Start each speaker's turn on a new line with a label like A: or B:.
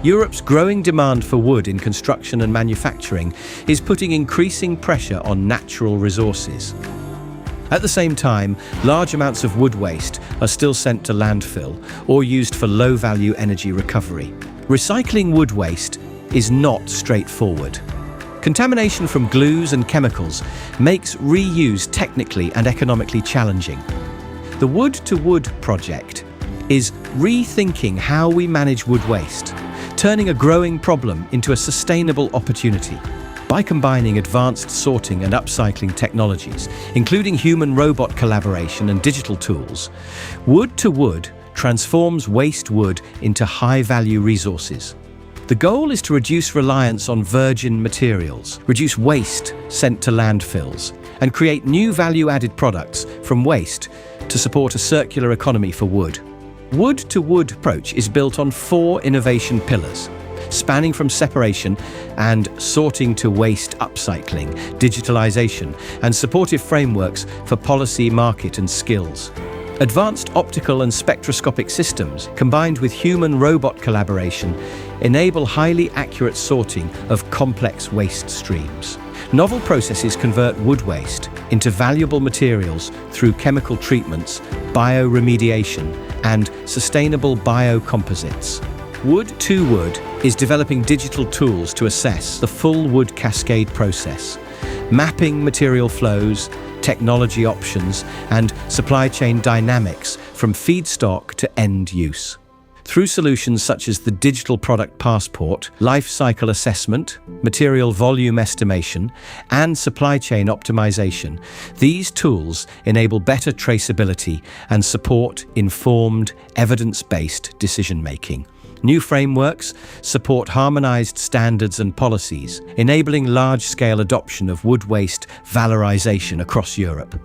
A: Europe's growing demand for wood in construction and manufacturing is putting increasing pressure on natural resources. At the same time, large amounts of wood waste are still sent to landfill or used for low-value energy recovery. Recycling wood waste is not straightforward. Contamination from glues and chemicals makes reuse technically and economically challenging. The Wood2Wood Project is rethinking how we manage wood waste, turning a growing problem into a sustainable opportunity. By combining advanced sorting and upcycling technologies, including human-robot collaboration and digital tools, Wood2Wood transforms waste wood into high-value resources. The goal is to reduce reliance on virgin materials, reduce waste sent to landfills, and create new value-added products from waste to support a circular economy for wood. Wood2Wood approach is built on 4 innovation pillars, spanning from separation and sorting to waste upcycling, digitalization, and supportive frameworks for policy, market, and skills. Advanced optical and spectroscopic systems, combined with human-robot collaboration, enable highly accurate sorting of complex waste streams. Novel processes convert wood waste into valuable materials through chemical treatments, bioremediation, and sustainable biocomposites. Wood2Wood is developing digital tools to assess the full wood cascade process, mapping material flows, technology options, and supply chain dynamics from feedstock to end use. Through solutions such as the Digital Product Passport, life cycle assessment, material volume estimation, and supply chain optimization, these tools enable better traceability and support informed, evidence-based decision-making. New frameworks support harmonized standards and policies, enabling large-scale adoption of wood waste valorization across Europe.